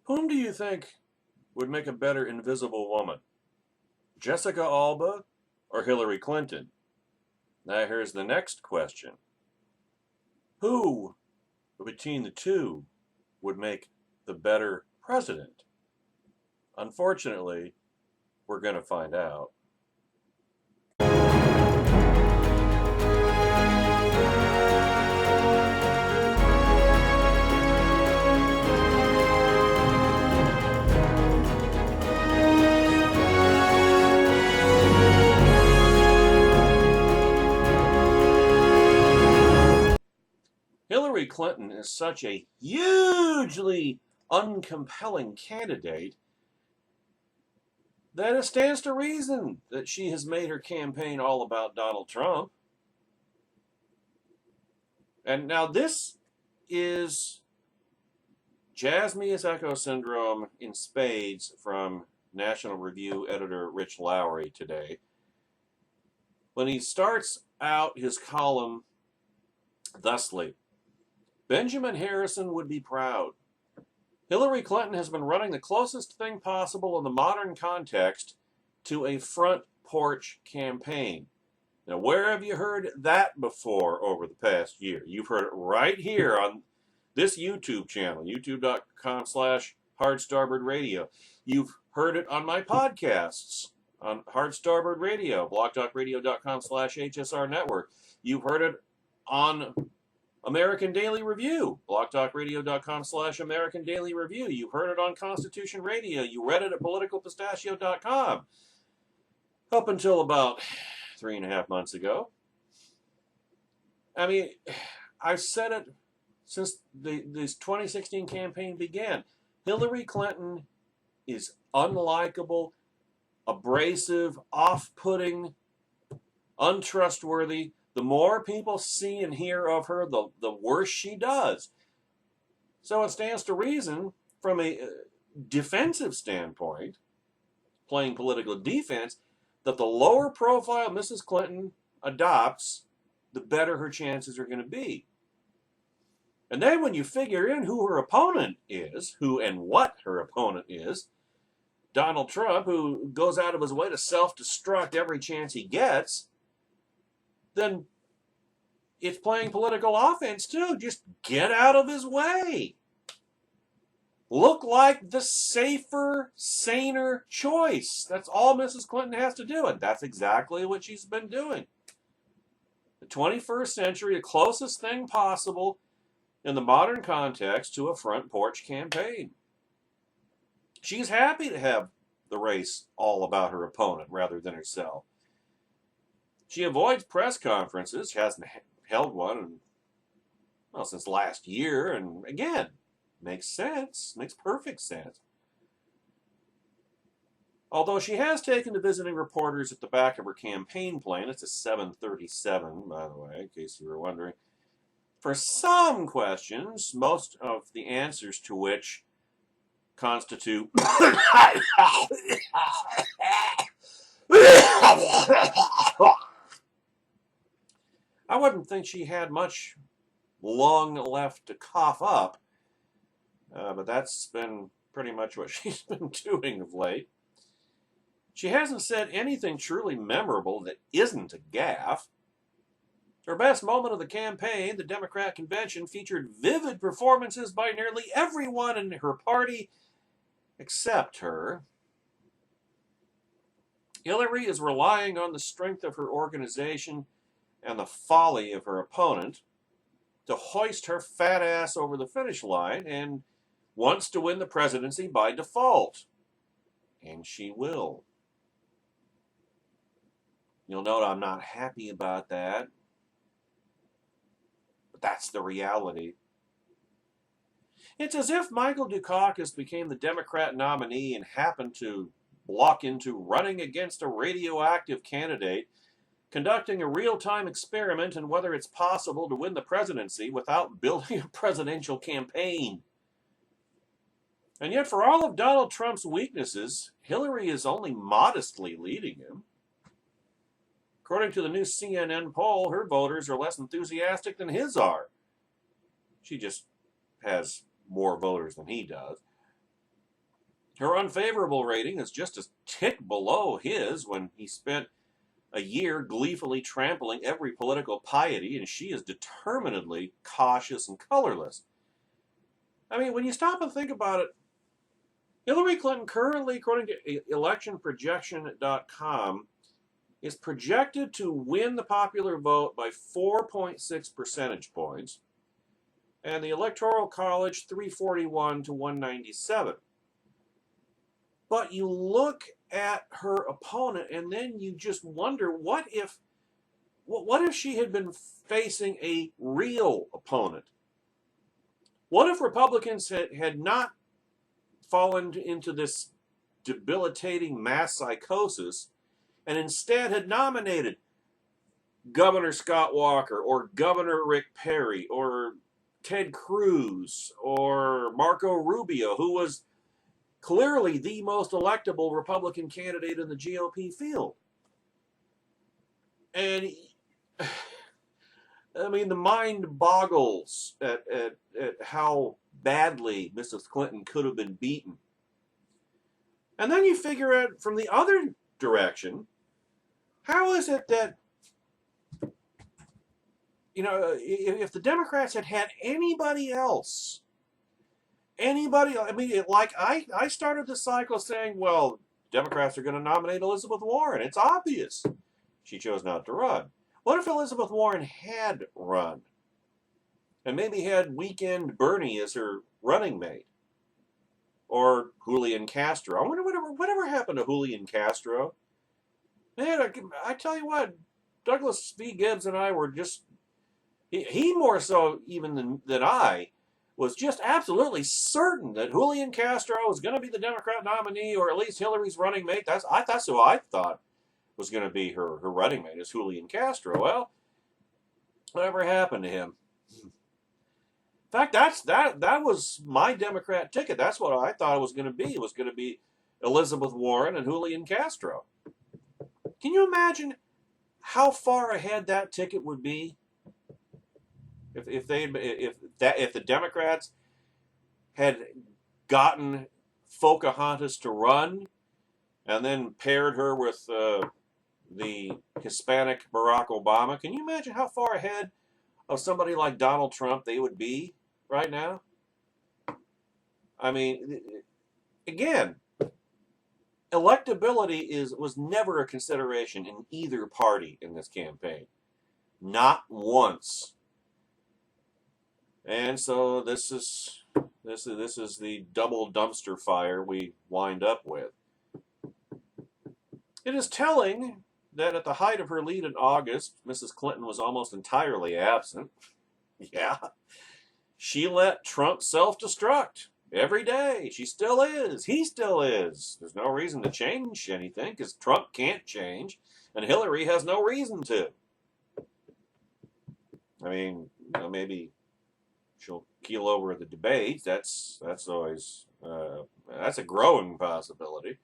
Whom do you think would make a better invisible woman? Jessica Alba or Hillary Clinton? Now here's the next question. Who between the two would make the better president? Unfortunately, we're going to find out. Hillary Clinton is such a hugely uncompelling candidate that it stands to reason that she has made her campaign all about Donald Trump. And now this is Jasmia's echo syndrome in spades from National Review editor Rich Lowry today. When he starts out his column thusly, Benjamin Harrison would be proud. Hillary Clinton has been running the closest thing possible in the modern context to a front porch campaign. Now, where have you heard that before over the past year? You've heard it right here on this YouTube channel, youtube.com/hardstarboardradio. You've heard it on my podcasts on Hard Starboard Radio, blogtalkradio.com/HSR Network. You've heard it on American Daily Review, blogtalkradio.com/American Daily Review. You heard it on Constitution Radio. You read it at politicalpistachio.com. Up until about 3.5 months ago. I mean, I've said it since this 2016 campaign began. Hillary Clinton is unlikable, abrasive, off-putting, untrustworthy. The more people see and hear of her, the worse she does. So it stands to reason, from a defensive standpoint, playing political defense, that the lower profile Mrs. Clinton adopts, the better her chances are going to be. And then when you figure in who her opponent is, who and what her opponent is, Donald Trump, who goes out of his way to self-destruct every chance he gets, then it's playing political offense too. Just get out of his way. Look like the safer, saner choice. That's all Mrs. Clinton has to do, and that's exactly what she's been doing. The 21st century, the closest thing possible in the modern context to a front porch campaign. She's happy to have the race all about her opponent rather than herself. She avoids press conferences. She hasn't held one since last year, and again, makes sense, makes perfect sense. Although she has taken to visiting reporters at the back of her campaign plane, it's a 737, by the way, in case you were wondering, for some questions, most of the answers to which constitute I wouldn't think she had much lung left to cough up, but that's been pretty much what she's been doing of late. She hasn't said anything truly memorable that isn't a gaffe. Her best moment of the campaign, the Democrat convention, featured vivid performances by nearly everyone in her party except her. Hillary is relying on the strength of her organization and the folly of her opponent to hoist her fat ass over the finish line, and wants to win the presidency by default. And she will. You'll note I'm not happy about that, but that's the reality. It's as if Michael Dukakis became the Democrat nominee and happened to block into running against a radioactive candidate, conducting a real-time experiment in whether it's possible to win the presidency without building a presidential campaign. And yet, for all of Donald Trump's weaknesses, Hillary is only modestly leading him. According to the new CNN poll, her voters are less enthusiastic than his are. She just has more voters than he does. Her unfavorable rating is just a tick below his when he spent a year gleefully trampling every political piety, and she is determinedly cautious and colorless. I mean, when you stop and think about it, Hillary Clinton currently, according to electionprojection.com, is projected to win the popular vote by 4.6 percentage points, and the Electoral College 341 to 197. But you look at her opponent, and then you just wonder, what if she had been facing a real opponent? What if Republicans had not fallen into this debilitating mass psychosis and instead had nominated Governor Scott Walker or Governor Rick Perry or Ted Cruz or Marco Rubio, who was clearly the most electable Republican candidate in the GOP field? And I mean, the mind boggles at how badly Mrs. Clinton could have been beaten. And then you figure out from the other direction, how is it that, you know, if the Democrats had had anybody else, I mean, like I started the cycle saying, well, Democrats are going to nominate Elizabeth Warren. It's obvious. She chose not to run. What if Elizabeth Warren had run? And maybe had Weekend Bernie as her running mate? Or Julian Castro. I wonder whatever happened to Julian Castro. Man, I tell you what, Douglas V. Gibbs and I were just, he more so even than I, was just absolutely certain that Julian Castro was going to be the Democrat nominee, or at least Hillary's running mate. That's who I thought was going to be her running mate, is Julian Castro. Well, whatever happened to him? In fact, that was my Democrat ticket. That's what I thought it was going to be. It was going to be Elizabeth Warren and Julian Castro. Can you imagine how far ahead that ticket would be if the Democrats had gotten Pocahontas to run and then paired her with the Hispanic Barack Obama? Can you imagine how far ahead of somebody like Donald Trump they would be right now? I mean, again, electability was never a consideration in either party in this campaign. Not once. And so this is the double dumpster fire we wind up with. It is telling that at the height of her lead in August, Mrs. Clinton was almost entirely absent. Yeah. She let Trump self-destruct every day. She still is. He still is. There's no reason to change anything because Trump can't change, and Hillary has no reason to. I mean, you know, maybe she'll keel over at the debates. That's always that's a growing possibility.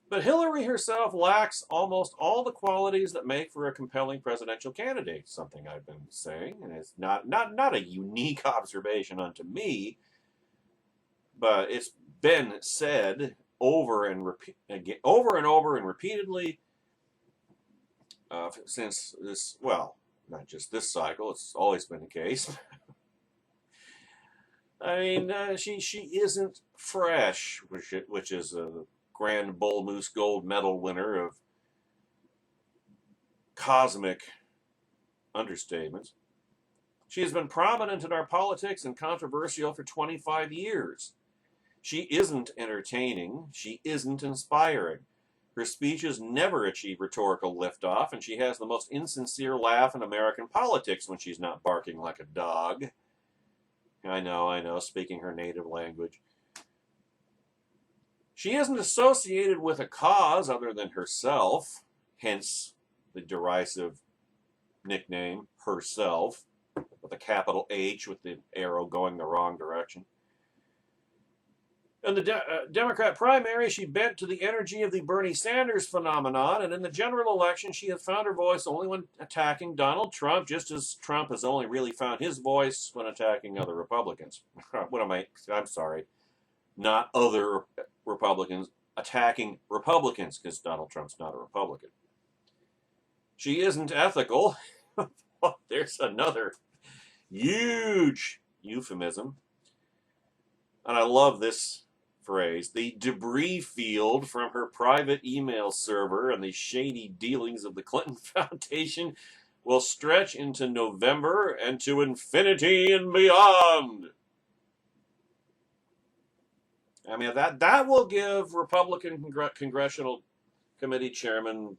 But Hillary herself lacks almost all the qualities that make for a compelling presidential candidate, something I've been saying, and it's not a unique observation unto me, but it's been said over and over and repeatedly since this, well, not just this cycle, it's always been the case. I mean, she isn't fresh, which is a Grand Bull Moose Gold Medal winner of cosmic understatements. She has been prominent in our politics and controversial for 25 years. She isn't entertaining. She isn't inspiring. Her speeches never achieve rhetorical liftoff, and she has the most insincere laugh in American politics when she's not barking like a dog. I know, speaking her native language. She isn't associated with a cause other than herself, hence the derisive nickname, Herself, with a capital H with the arrow going the wrong direction. In the Democrat primary, she bent to the energy of the Bernie Sanders phenomenon, and in the general election, she has found her voice only when attacking Donald Trump, just as Trump has only really found his voice when attacking other Republicans. I'm sorry. not other Republicans attacking Republicans, because Donald Trump's not a Republican. She isn't ethical. There's another huge euphemism. And I love this phrase. The debris field from her private email server and the shady dealings of the Clinton Foundation will stretch into November and to infinity and beyond. I mean, that will give Republican Congressional Committee chairmen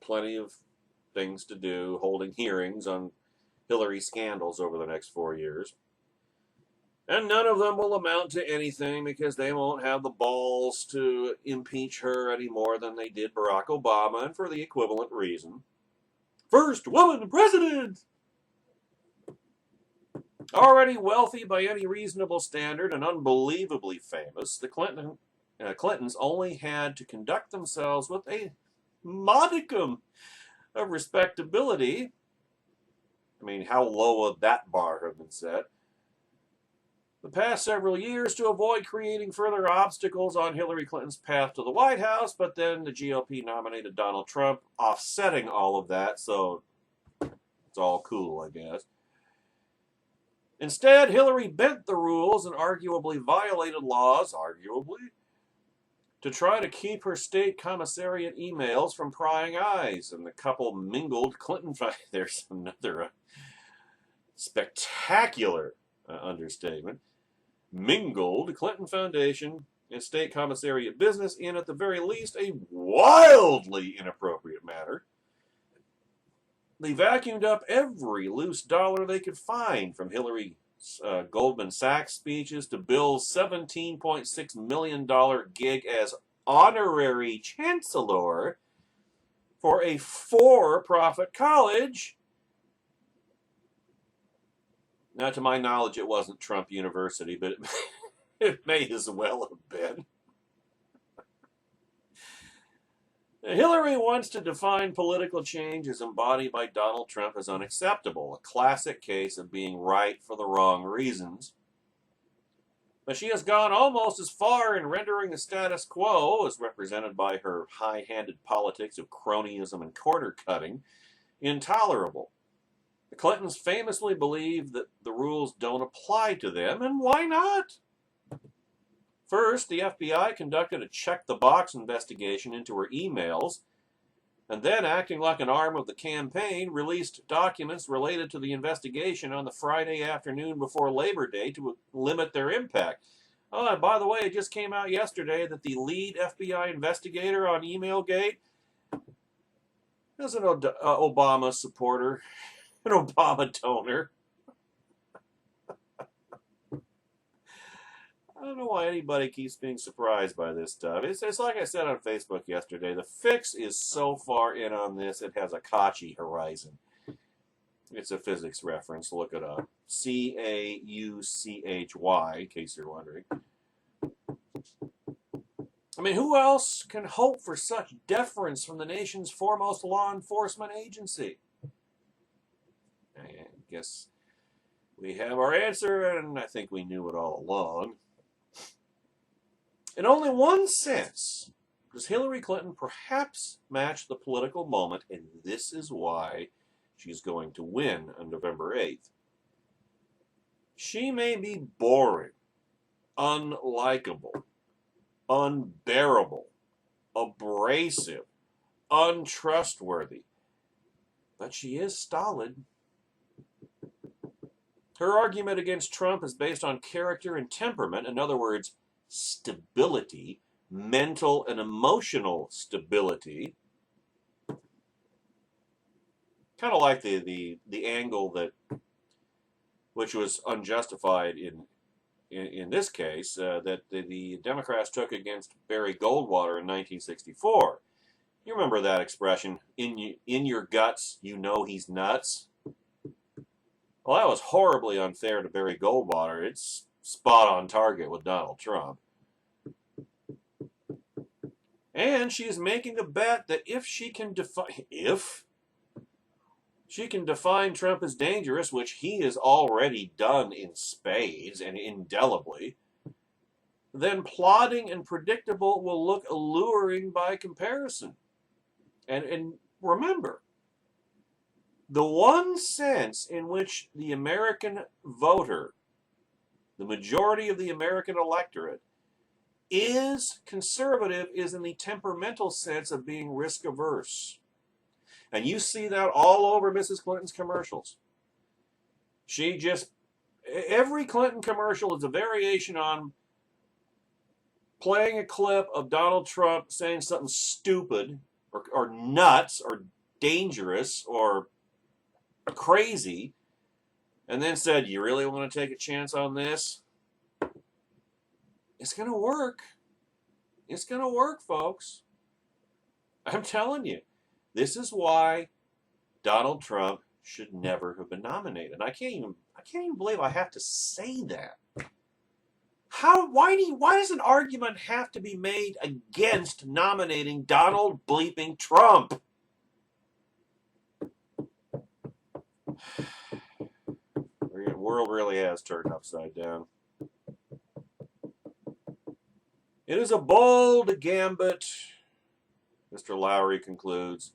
plenty of things to do, holding hearings on Hillary scandals over the next 4 years. And none of them will amount to anything because they won't have the balls to impeach her any more than they did Barack Obama, and for the equivalent reason. First woman president! Already wealthy by any reasonable standard and unbelievably famous, the Clintons only had to conduct themselves with a modicum of respectability. I mean, how low would that bar have been set? The past several years to avoid creating further obstacles on Hillary Clinton's path to the White House, but then the GOP nominated Donald Trump, offsetting all of that, so it's all cool, I guess. Instead, Hillary bent the rules and arguably violated laws, to try to keep her state commissariat emails from prying eyes, and the couple mingled Clinton. There's another spectacular understatement. Mingled Clinton Foundation and state commissariat business in, at the very least, a wildly inappropriate manner. They vacuumed up every loose dollar they could find, from Hillary's Goldman Sachs speeches to Bill's $17.6 million gig as honorary chancellor for a for-profit college. Now, to my knowledge, it wasn't Trump University, but it may as well have been. Hillary wants to define political change as embodied by Donald Trump as unacceptable, a classic case of being right for the wrong reasons. But she has gone almost as far in rendering the status quo, as represented by her high-handed politics of cronyism and corner-cutting, intolerable. The Clintons famously believe that the rules don't apply to them, and why not? First, the FBI conducted a check-the-box investigation into her emails, and then, acting like an arm of the campaign, released documents related to the investigation on the Friday afternoon before Labor Day to limit their impact. Oh, and by the way, it just came out yesterday that the lead FBI investigator on Emailgate is an Obama supporter. An Obama donor. I don't know why anybody keeps being surprised by this stuff. It's like I said on Facebook yesterday. The fix is so far in on this, it has a Kachi horizon. It's a physics reference. Look it up. Cauchy, in case you're wondering. I mean, who else can hope for such deference from the nation's foremost law enforcement agency? I guess we have our answer, and I think we knew it all along. In only one sense does Hillary Clinton perhaps match the political moment, and this is why she's going to win on November 8th. She may be boring, unlikable, unbearable, abrasive, untrustworthy, but she is stolid. Her argument against Trump is based on character and temperament, in other words, stability, mental and emotional stability. Kind of like the angle that, which was unjustified in this case, that the Democrats took against Barry Goldwater in 1964. You remember that expression, in your guts, you know he's nuts? Well, that was horribly unfair to Barry Goldwater. It's spot on target with Donald Trump. And she is making a bet that if she can define Trump as dangerous, which he has already done in spades and indelibly, then plodding and predictable will look alluring by comparison. And remember, the one sense in which the American voter, the majority of the American electorate, is conservative is in the temperamental sense of being risk averse. And you see that all over Mrs. Clinton's commercials. Every Clinton commercial is a variation on playing a clip of Donald Trump saying something stupid or nuts or dangerous or crazy, and then said, "You really want to take a chance on this?" It's going to work. It's going to work, folks. I'm telling you. This is why Donald Trump should never have been nominated. And I can't even believe I have to say that. Why does an argument have to be made against nominating Donald bleeping Trump? The world really has turned upside down. It is a bold gambit, Mr. Lowry concludes,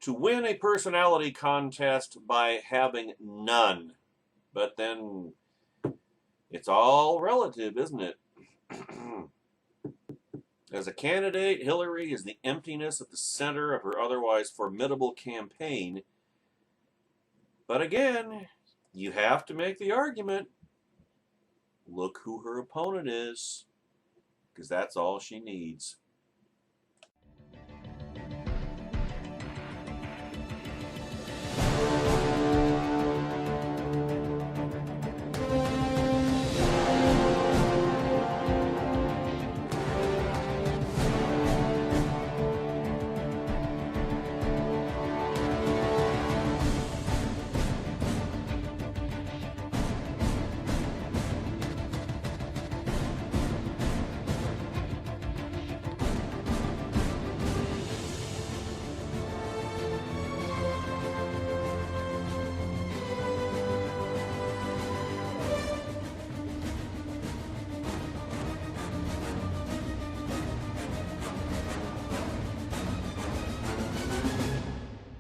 to win a personality contest by having none. But then it's all relative, isn't it? As a candidate, Hillary is the emptiness at the center of her otherwise formidable campaign. But again, you have to make the argument. Look who her opponent is, because that's all she needs.